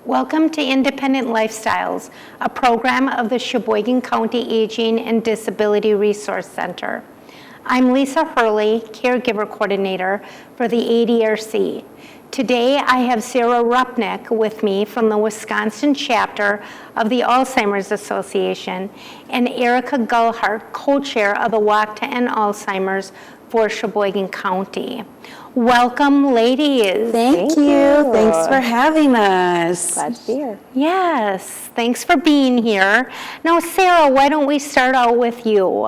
Welcome to Independent Lifestyles, a program of the Sheboygan County Aging and Disability Resource Center. I'm Lisa Hurley, Caregiver Coordinator for the ADRC. Today I have Sarah Rupnick with me from the Wisconsin chapter of the Alzheimer's Association and Erica Gullhart, co-chair of the Walk to End Alzheimer's for Sheboygan County. Welcome, ladies. Thank you. Thanks for having us. Glad to be here. Yes, thanks for being here. Now, Sarah, why don't we start out with you?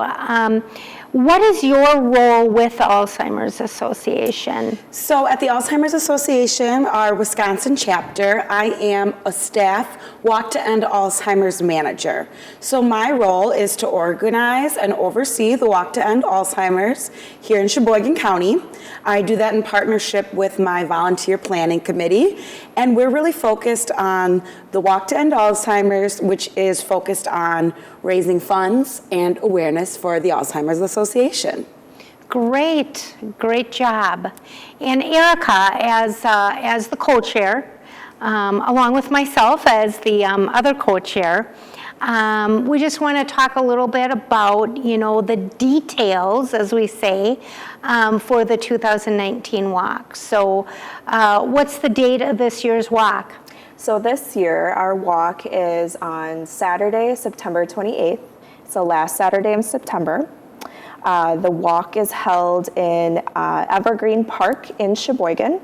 What is your role with the Alzheimer's Association? So at the Alzheimer's Association, our Wisconsin chapter, I am a staff Walk to End Alzheimer's manager. So my role is to organize and oversee the Walk to End Alzheimer's here in Sheboygan County. I do that in partnership with my volunteer planning committee, and we're really focused on the Walk to End Alzheimer's, which is focused on raising funds and awareness for the Alzheimer's Association. Great job. And Erica, as the co-chair, along with myself as the other co-chair, we just want to talk a little bit about, the details, as we say, for the 2019 walk. So what's the date of this year's walk? So this year, our walk is on Saturday, September 28th. So last Saturday in September. The walk is held in Evergreen Park in Sheboygan.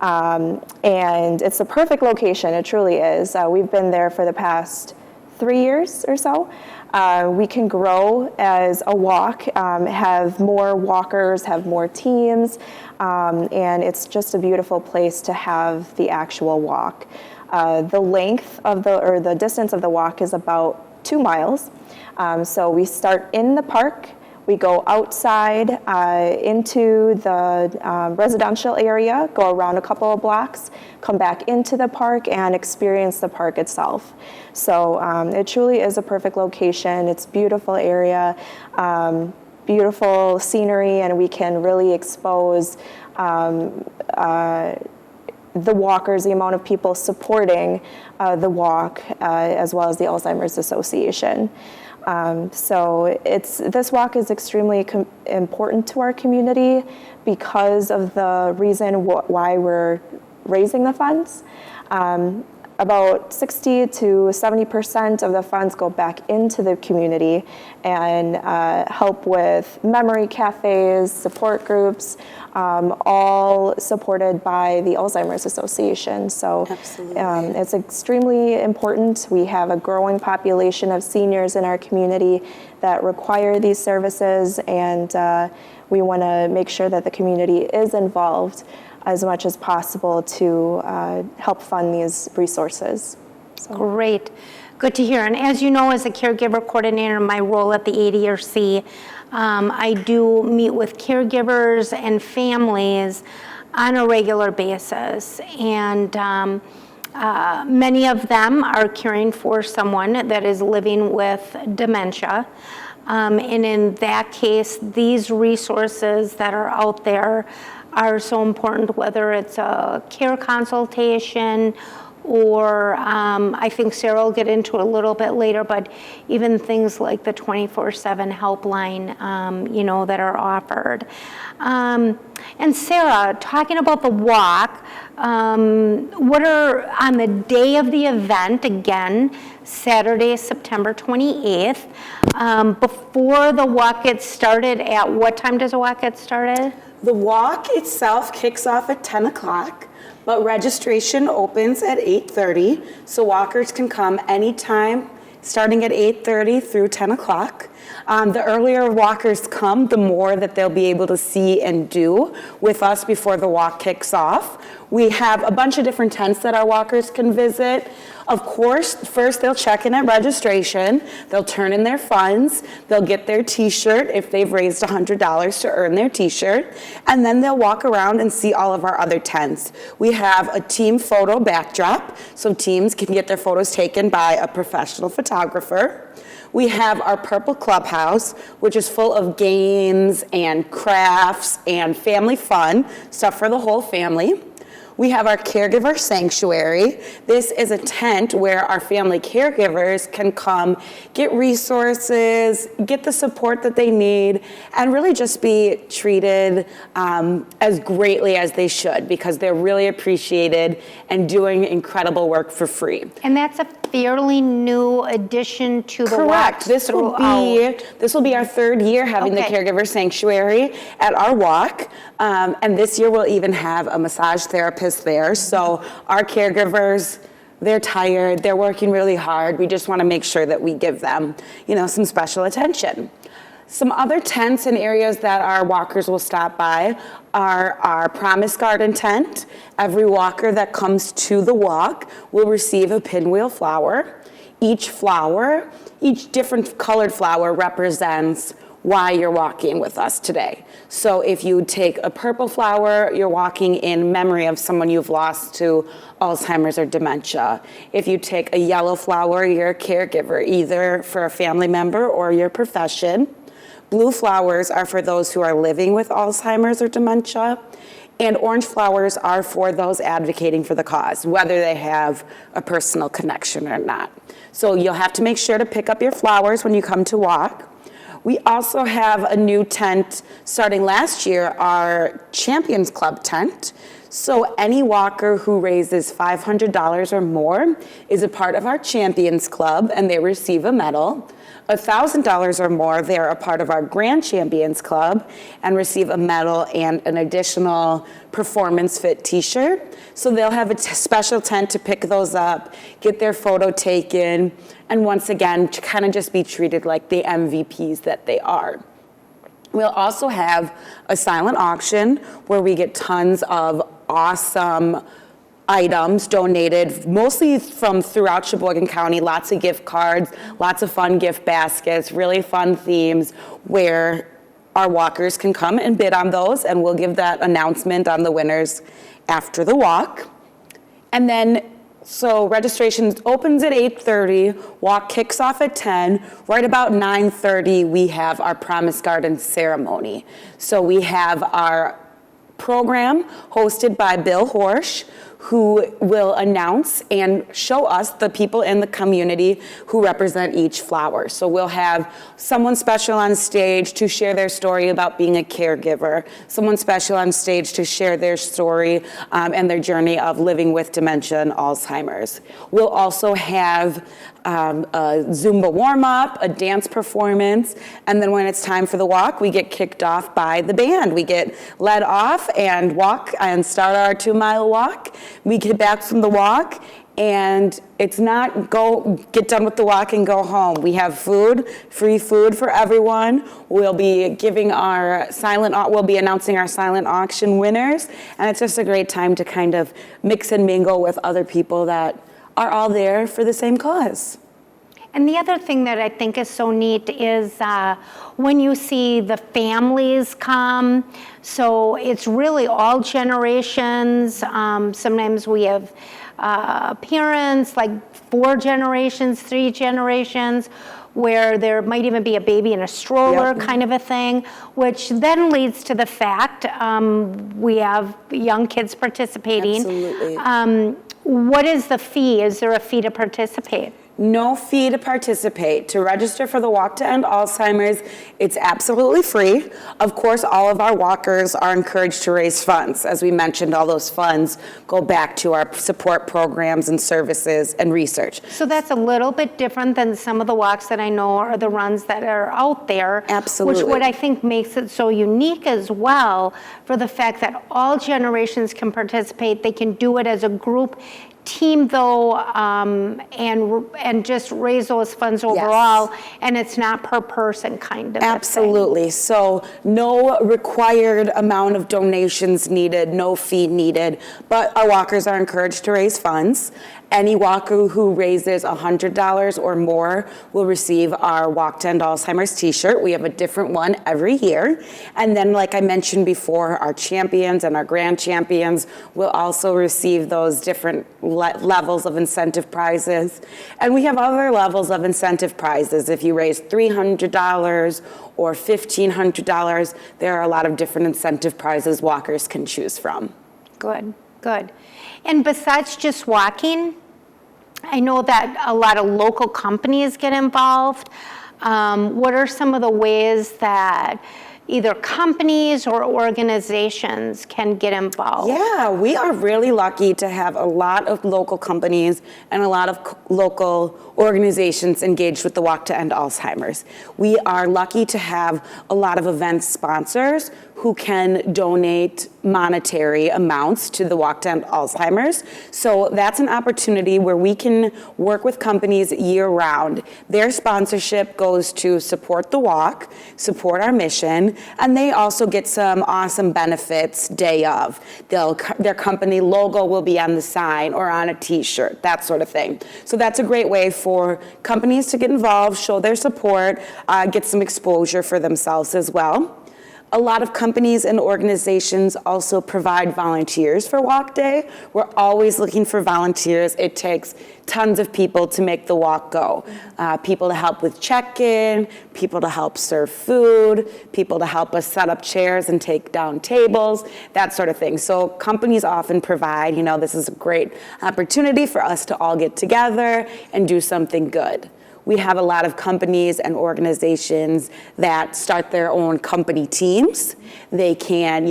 And it's a perfect location, it truly is. We've been there for the past 3 years or so. We can grow as a walk, have more walkers, have more teams, and it's just a beautiful place to have the actual walk. The length of the distance of the walk is about 2 miles. So we start in the park. We go outside into the residential area, go around a couple of blocks, come back into the park and experience the park itself. So it truly is a perfect location. It's a beautiful area, beautiful scenery, and we can really expose the walkers, the amount of people supporting the walk, as well as the Alzheimer's Association. So this walk is extremely important to our community because of the reason why we're raising the funds. About 60 to 70% of the funds go back into the community and help with memory cafes, support groups, all supported by the Alzheimer's Association. So it's extremely important. We have a growing population of seniors in our community that require these services, and we want to make sure that the community is involved as much as possible to help fund these resources. So. Great. Good to hear. And as you know, as a caregiver coordinator, my role at the ADRC, I do meet with caregivers and families on a regular basis. And many of them are caring for someone that is living with dementia. And in that case, these resources that are out there are so important, whether it's a care consultation or I think Sarah will get into it a little bit later, but even things like the 24/7 helpline, that are offered. And Sarah, talking about the walk, what are, on the day of the event, again, Saturday, September 28th, before the walk gets started, at what time does the walk get started? The walk itself kicks off at 10 o'clock, but registration opens at 8:30, so walkers can come anytime starting at 8:30 through 10 o'clock. The earlier walkers come, the more that they'll be able to see and do with us before the walk kicks off. We have a bunch of different tents that our walkers can visit. Of course, first they'll check in at registration, they'll turn in their funds, they'll get their t-shirt if they've raised $100 to earn their t-shirt, and then they'll walk around and see all of our other tents. We have a team photo backdrop, so teams can get their photos taken by a professional photographer. We have our Purple Clubhouse, which is full of games and crafts and family fun, stuff for the whole family. we have our caregiver sanctuary. This is a tent where our family caregivers can come get resources, get the support that they need, and really just be treated as greatly as they should, because they're really appreciated and doing incredible work for free. And that's a fairly new addition to the walk. Correct. This will be our 3rd year having the caregiver sanctuary at our walk. And this year we'll even have a massage therapist there. So our caregivers, they're tired, they're working really hard. We just want to make sure that we give them, some special attention. Some other tents and areas that our walkers will stop by are our Promise Garden tent. Every walker that comes to the walk will receive a pinwheel flower. Each different colored flower represents why you're walking with us today. So if you take a purple flower, you're walking in memory of someone you've lost to Alzheimer's or dementia. If you take a yellow flower, you're a caregiver, either for a family member or your profession. Blue flowers are for those who are living with Alzheimer's or dementia. And orange flowers are for those advocating for the cause, whether they have a personal connection or not. So you'll have to make sure to pick up your flowers when you come to walk. We also have a new tent starting last year, our Champions Club tent. So any walker who raises $500 or more is a part of our Champions Club, and they receive a medal. $1,000 or more, they're a part of our Grand Champions Club and receive a medal and an additional Performance Fit t-shirt. So they'll have a special tent to pick those up, get their photo taken, and once again, to kind of just be treated like the MVPs that they are. We'll also have a silent auction where we get tons of awesome items donated, mostly from throughout Sheboygan County, lots of gift cards, lots of fun gift baskets, really fun themes where our walkers can come and bid on those, and we'll give that announcement on the winners after the walk. And then, so registration opens at 8:30, walk kicks off at 10. Right about 9:30, we have our Promise Garden ceremony. So we have our program hosted by Bill Horsch, who will announce and show us the people in the community who represent each flower. So we'll have someone special on stage to share their story about being a caregiver, someone special on stage to share their story and their journey of living with dementia and Alzheimer's. We'll also have a Zumba warm-up, a dance performance, and then when it's time for the walk, we get kicked off by the band. We get led off and walk and start our 2-mile walk. We get back from the walk, and it's not get done with the walk and go home. We have food, free food for everyone. We'll be announcing our silent auction winners, and it's just a great time to kind of mix and mingle with other people that are all there for the same cause. And the other thing that I think is so neat is when you see the families come, so it's really all generations. Sometimes we have parents, like 4 generations, 3 generations, where there might even be a baby in a stroller kind of a thing, which then leads to the fact we have young kids participating. Absolutely. What is the fee? Is there a fee to participate? No fee to participate. To register for the Walk to End Alzheimer's, it's absolutely free. Of course, all of our walkers are encouraged to raise funds. As we mentioned, all those funds go back to our support programs and services and research. So that's a little bit different than some of the walks that I know or the runs that are out there. Absolutely. Which what I think makes it so unique as well, for the fact that all generations can participate. They can do it as a group team though, and just raise those funds overall, and it's not per person kind of Absolutely. So no required amount of donations needed, no fee needed, but our walkers are encouraged to raise funds. Any walker who raises $100 or more will receive our Walk to End Alzheimer's t-shirt. We have a different one every year. And then, like I mentioned before, our champions and our grand champions will also receive those different levels of incentive prizes. And we have other levels of incentive prizes. If you raise $300 or $1,500, there are a lot of different incentive prizes walkers can choose from. Good. Good. And besides just walking, I know that a lot of local companies get involved. What are some of the ways that either companies or organizations can get involved? Yeah, we are really lucky to have a lot of local companies and a lot of local organizations engaged with the Walk to End Alzheimer's. We are lucky to have a lot of event sponsors who can donate monetary amounts to the Walk to End Alzheimer's. So that's an opportunity where we can work with companies year round. Their sponsorship goes to support the walk, support our mission, and they also get some awesome benefits day of. Their company logo will be on the sign or on a t-shirt, that sort of thing. So that's a great way for companies to get involved, show their support, get some exposure for themselves as well. A lot of companies and organizations also provide volunteers for Walk Day. We're always looking for volunteers. It takes tons of people to make the walk go. People to help with check-in, people to help serve food, people to help us set up chairs and take down tables, that sort of thing. So companies often provide, this is a great opportunity for us to all get together and do something good. We have a lot of companies and organizations that start their own company teams. They can,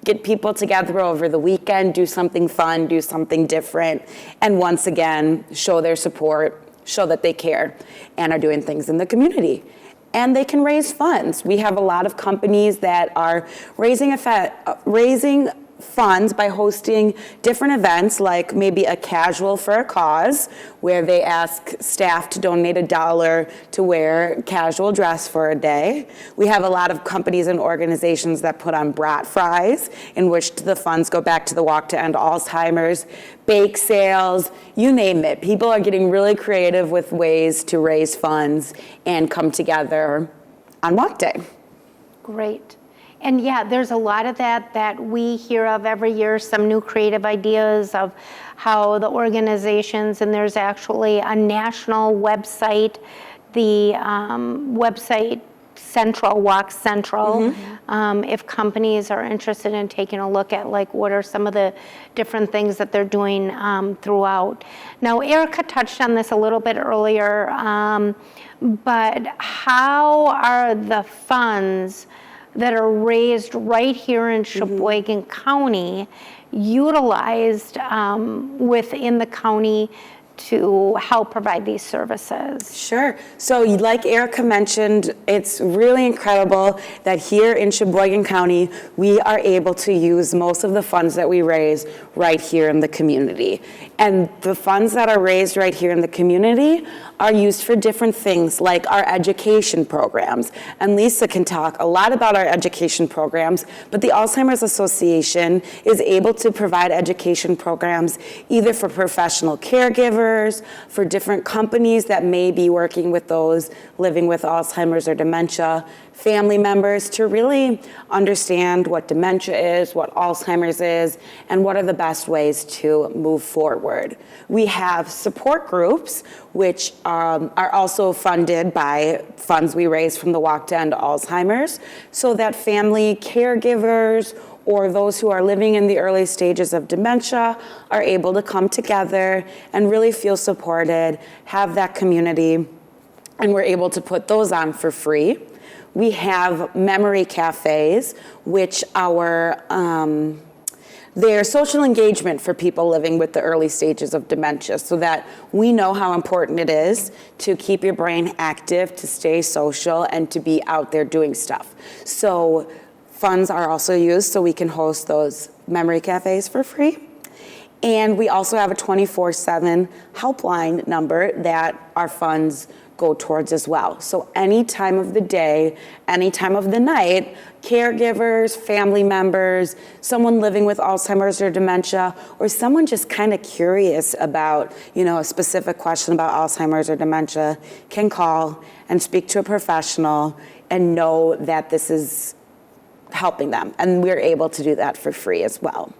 get people together over the weekend, do something fun, do something different, and once again, show their support, show that they care, and are doing things in the community. And they can raise funds. We have a lot of companies that are raising funds by hosting different events, like maybe a casual for a cause, where they ask staff to donate $1 to wear casual dress for a day. We have a lot of companies and organizations that put on brat fries, in which the funds go back to the Walk to End Alzheimer's, bake sales, you name it. People are getting really creative with ways to raise funds and come together on Walk Day. Great. And yeah, there's a lot of that we hear of every year, some new creative ideas of how the organizations, and there's actually a national website, the website Central, Walk Central, if companies are interested in taking a look at what are some of the different things that they're doing throughout. Now, Erica touched on this a little bit earlier, but how are the funds that are raised right here in Sheboygan County utilized within the county to help provide these services? Sure. So like Erica mentioned, it's really incredible that here in Sheboygan County, we are able to use most of the funds that we raise right here in the community. And the funds that are raised right here in the community are used for different things, like our education programs. And Lisa can talk a lot about our education programs, but the Alzheimer's Association is able to provide education programs either for professional caregivers, for different companies that may be working with those living with Alzheimer's or dementia, family members, to really understand what dementia is, what Alzheimer's is, and what are the best ways to move forward. We have support groups, which are also funded by funds we raise from the Walk to End Alzheimer's, so that family caregivers or those who are living in the early stages of dementia are able to come together and really feel supported, have that community, and we're able to put those on for free. We have memory cafes, which they're social engagement for people living with the early stages of dementia, so that we know how important it is to keep your brain active, to stay social, and to be out there doing stuff. So funds are also used so we can host those memory cafes for free. And we also have a 24/7 helpline number that our funds go towards as well. So any time of the day, any time of the night, caregivers, family members, someone living with Alzheimer's or dementia, or someone just kind of curious about, a specific question about Alzheimer's or dementia, can call and speak to a professional and know that this is helping them. And we're able to do that for free as well.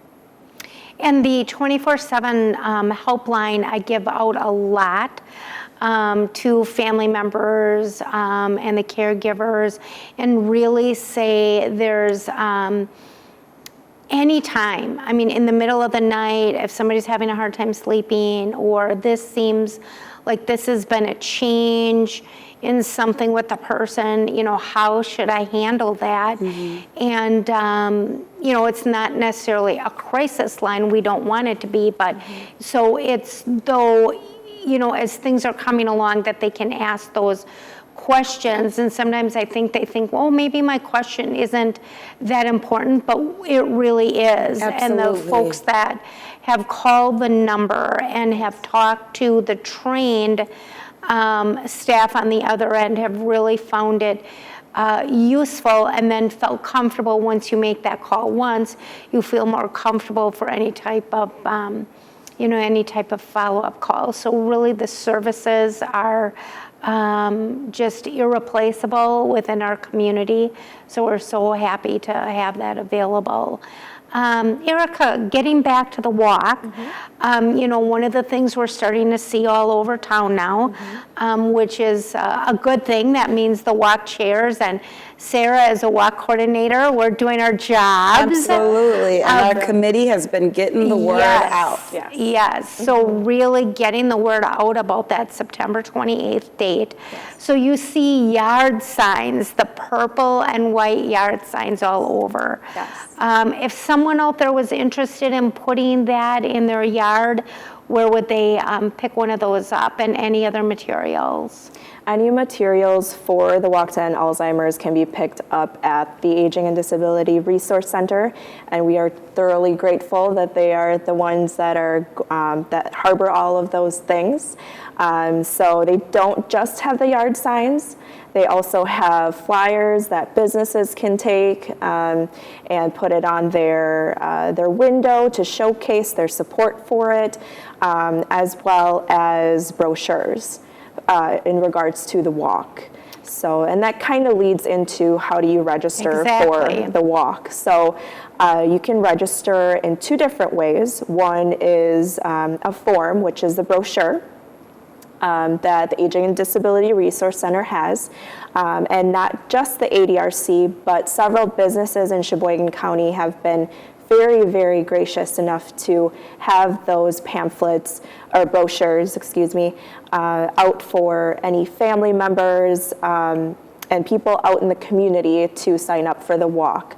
And the 24/7 helpline, I give out a lot to family members and the caregivers, and really say there's anytime. I mean, in the middle of the night, if somebody's having a hard time sleeping, or this seems like this has been a change in something with the person, how should I handle that? And, it's not necessarily a crisis line. We don't want it to be, but so it's though, as things are coming along, that they can ask those questions. And sometimes I think they think, well, maybe my question isn't that important, but it really is. Absolutely. And the folks that have called the number and have talked to the trained staff on the other end have really found it useful, and then felt comfortable. Once you make that call once, you feel more comfortable for any type of any type of follow-up call. So really the services are just irreplaceable within our community. So we're so happy to have that available. Erica, getting back to the walk, one of the things we're starting to see all over town now, which is a good thing. That means the walk chairs, and Sarah, as a walk coordinator, we're doing our jobs. Absolutely, and our committee has been getting the word out. Yes, so really getting the word out about that September 28th date. So you see yard signs, the purple and white yard signs all over. If someone out there was interested in putting that in their yard, where would they pick one of those up, and any other materials? Any materials for the Walk to End Alzheimer's can be picked up at the Aging and Disability Resource Center, and we are thoroughly grateful that they are the ones that are that harbor all of those things. So they don't just have the yard signs. They also have flyers that businesses can take and put it on their window to showcase their support for it, as well as brochures in regards to the walk. So, and that kind of leads into how do you register for the walk. So you can register in two different ways. One is a form, which is the brochure that the Aging and Disability Resource Center has, and not just the ADRC, but several businesses in Sheboygan County have been very, very gracious enough to have those pamphlets, or brochures, out for any family members and people out in the community to sign up for the walk.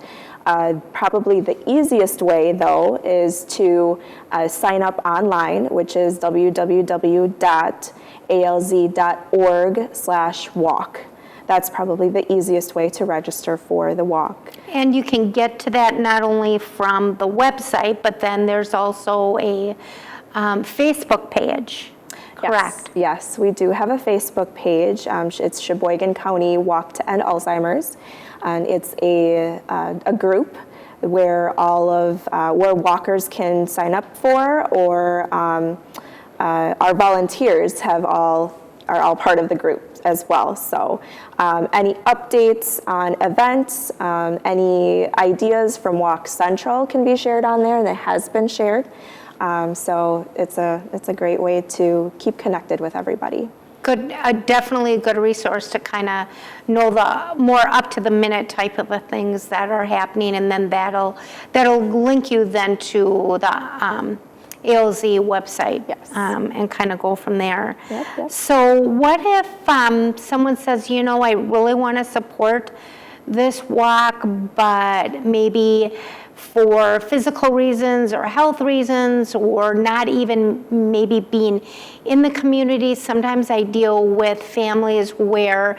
Probably the easiest way, though, is to sign up online, which is www.alz.org/walk. That's probably the easiest way to register for the walk. And you can get to that not only from the website, but then there's also a Facebook page, correct? Yes, we do have a Facebook page. It's Sheboygan County Walk to End Alzheimer's. And it's a group where where walkers can sign up for, or our volunteers are all part of the group as well. So any updates on events, any ideas from Walk Central can be shared on there, and it has been shared. So it's a great way to keep connected with everybody. Good, definitely a good resource to kind of know the more up to the minute type of things that are happening, and then that'll link you then to the ALZ website, and kind of go from there. Yep. So what if someone says, I really want to support this walk, but maybe for physical reasons or health reasons, or not even maybe being in the community. Sometimes I deal with families where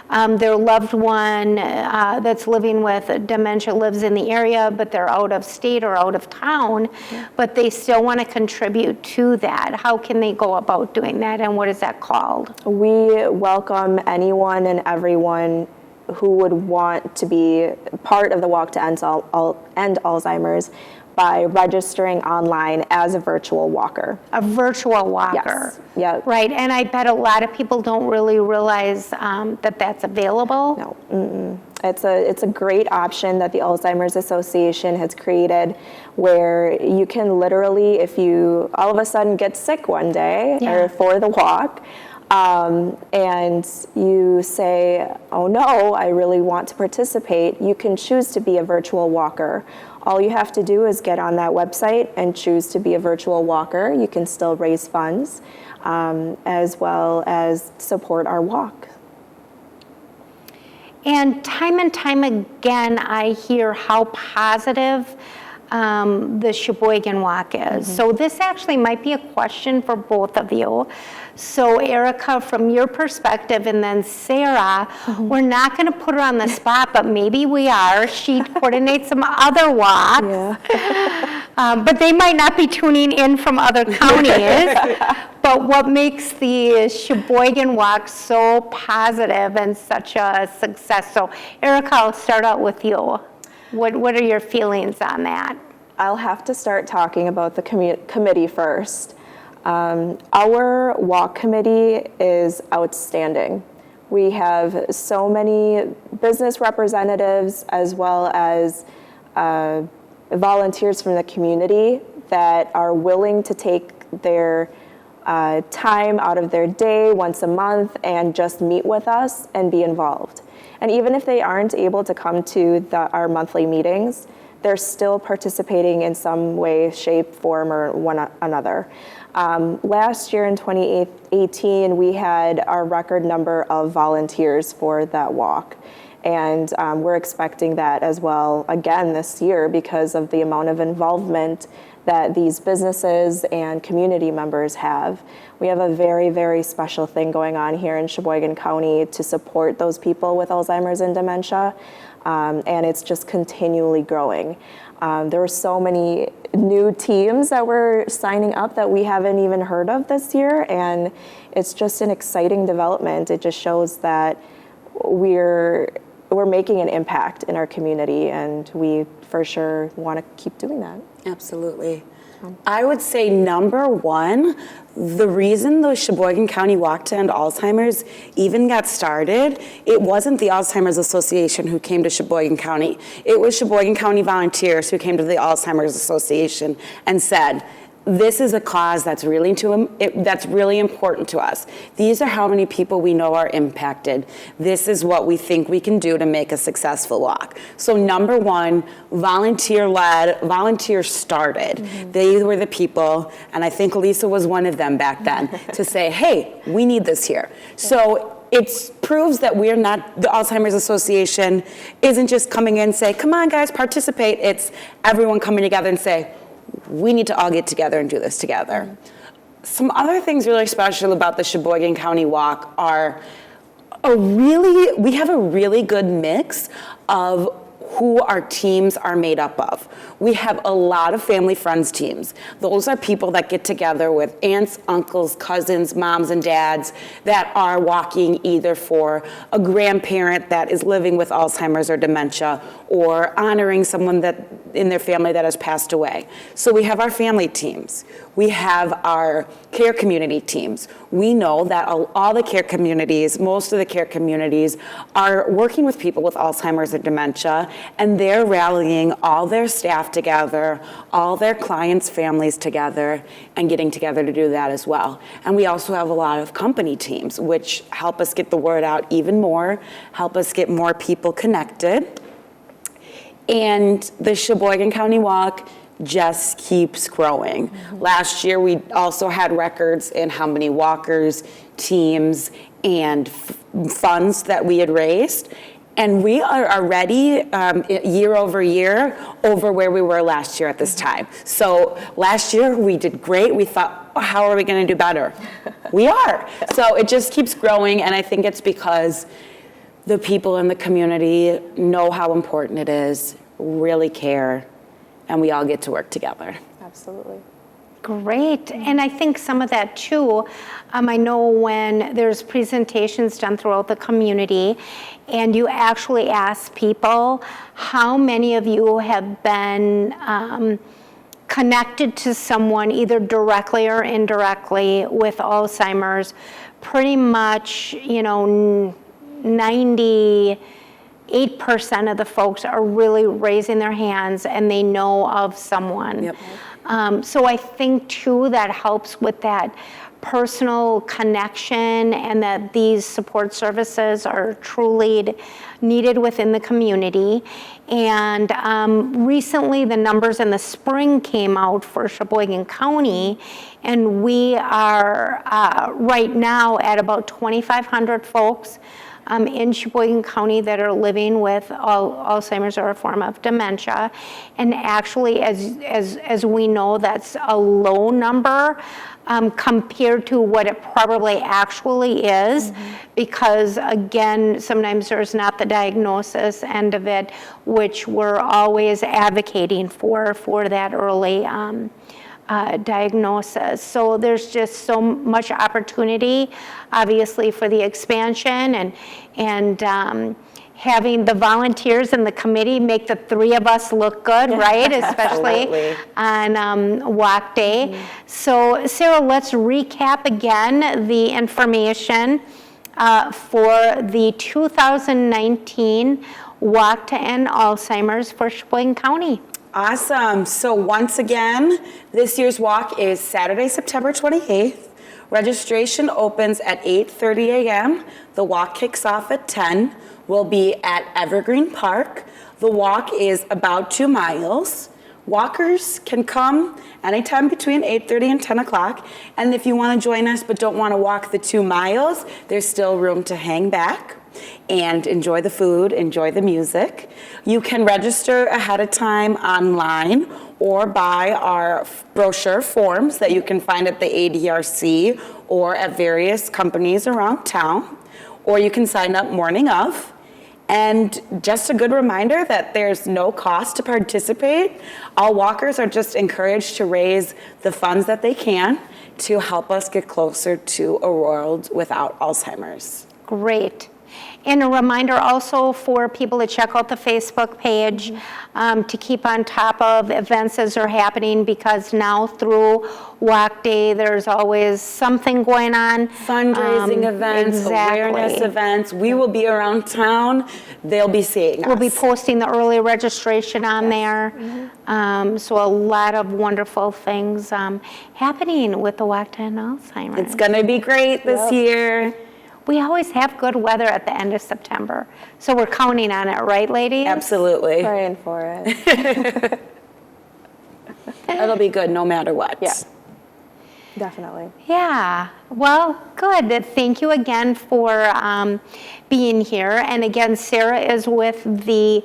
their loved one that's living with dementia lives in the area, but they're out of state or out of town, but they still want to contribute to that. How can they go about doing that, and what is that called? We welcome anyone and everyone who would want to be part of the Walk to End Alzheimer's by registering online as a virtual walker. A virtual walker. Yes. Yep. Right, and I bet a lot of people don't really realize that that's available. No, it's a great option that the Alzheimer's Association has created, where you can literally, if you all of a sudden get sick one day or for the walk, and you say, oh no, I really want to participate, you can choose to be a virtual walker All you have to do is get on that website and choose to be a virtual walker. You can still raise funds as well as support our walk. And time again, I hear how positive the Sheboygan Walk is. So this actually might be a question for both of you. So Erica, from your perspective, and then Sarah, we're not going to put her on the spot, but maybe we are. She coordinates some other walks, but they might not be tuning in from other counties. But what makes the Sheboygan Walk so positive and such a success? So Erica, I'll start out with you. What are your feelings on that? I'll have to start talking about the committee first. Our walk committee is outstanding. We have so many business representatives as well as volunteers from the community that are willing to take their time out of their day once a month and just meet with us and be involved. And even if they aren't able to come to our monthly meetings, they're still participating in some way, shape, form, or one another. Last year in 2018, we had our record number of volunteers for that walk. And we're expecting that as well again this year because of the amount of involvement that these businesses and community members have. We have a very, very special thing going on here in Sheboygan County to support those people with Alzheimer's and dementia, and it's just continually growing. There were so many new teams that were signing up that we haven't even heard of this year, and it's just an exciting development. It just shows that we're making an impact in our community, and we for sure want to keep doing that. Absolutely. I would say number one, the reason the Sheboygan County Walk to End Alzheimer's even got started, it wasn't the Alzheimer's Association who came to Sheboygan County. It was Sheboygan County volunteers who came to the Alzheimer's Association and said, this is a cause that's really important to us. These are how many people we know are impacted. This is what we think we can do to make a successful walk. So number one, volunteer-led, volunteers started. They were the people, and I think Lisa was one of them back then, to say, hey, we need this here. So it proves that we're not, the Alzheimer's Association isn't just coming in and say, come on guys, participate. It's everyone coming together and say, we need to all get together and do this together. Some other things really special about the Sheboygan County Walk are we have a really good mix of who our teams are made up of. We have a lot of family friends teams. Those are people that get together with aunts, uncles, cousins, moms, and dads that are walking either for a grandparent that is living with Alzheimer's or dementia, or honoring someone that in their family that has passed away. So we have our family teams. We have our care community teams. We know that all the care communities, most of the care communities, are working with people with Alzheimer's and dementia, and they're rallying all their staff together, all their clients' families together, and getting together to do that as well. And we also have a lot of company teams, which help us get the word out even more, help us get more people connected. And the Sheboygan County Walk just keeps growing. Last year, we also had records in how many walkers, teams, and funds that we had raised. And we are already, year over year, over where we were last year at this time. So last year, we did great. We thought, oh, how are we going to do better? We are. So it just keeps growing, and I think it's because the people in the community know how important it is, really care, and we all get to work together. Absolutely. Great. And I think some of that too, I know when there's presentations done throughout the community and you actually ask people, how many of you have been connected to someone either directly or indirectly with Alzheimer's, pretty much, 98% of the folks are really raising their hands and they know of someone. Yep. So I think too that helps with that personal connection, and that these support services are truly needed within the community. And recently the numbers in the spring came out for Sheboygan County, and we are right now at about 2,500 folks in Sheboygan County that are living with Alzheimer's or a form of dementia. And actually, as we know, that's a low number compared to what it probably actually is, because again, sometimes there's not the diagnosis end of it, which we're always advocating for that early diagnosis. So there's just so much opportunity, obviously, for the expansion, and having the volunteers and the committee make the three of us look good, right? Especially on walk day. So Sarah, let's recap again the information for the 2019 Walk to End Alzheimer's for Sheboygan County. Awesome. So once again, this year's walk is Saturday, September 28th. Registration opens at 8:30 a.m. The walk kicks off at 10. We'll be at Evergreen Park. The walk is about 2 miles. Walkers can come anytime between 8:30 and 10 o'clock. And if you want to join us but don't want to walk the 2 miles, there's still room to hang back and enjoy the food, enjoy the music. You can register ahead of time online or buy our brochure forms that you can find at the ADRC or at various companies around town, or you can sign up morning of. And just a good reminder that there's no cost to participate. All walkers are just encouraged to raise the funds that they can to help us get closer to a world without Alzheimer's. Great. And a reminder also for people to check out the Facebook page to keep on top of events as they're happening, because now through Walk Day, there's always something going on. Fundraising events, awareness events. We will be around town. They'll be seeing us. We'll be posting the early registration on there. So a lot of wonderful things happening with the Walk to End Alzheimer's. It's going to be great this year. We always have good weather at the end of September, so we're counting on it, right, ladies? Absolutely. Praying for it. It'll be good no matter what. Yeah. Definitely. Yeah, well, good. Thank you again for being here. And again, Sarah is with the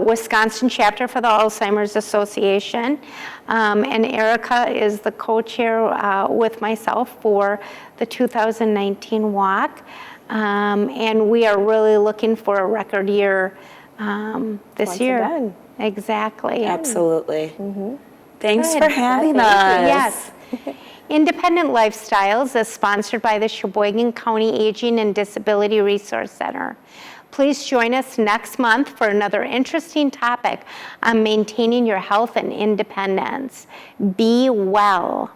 Wisconsin chapter for the Alzheimer's Association. And Erica is the co-chair with myself for the 2019 walk. And we are really looking for a record year this Once year. again. Exactly. Absolutely. Thanks Good. for having us. Yes. Independent Lifestyles is sponsored by the Sheboygan County Aging and Disability Resource Center. Please join us next month for another interesting topic on maintaining your health and independence. Be well.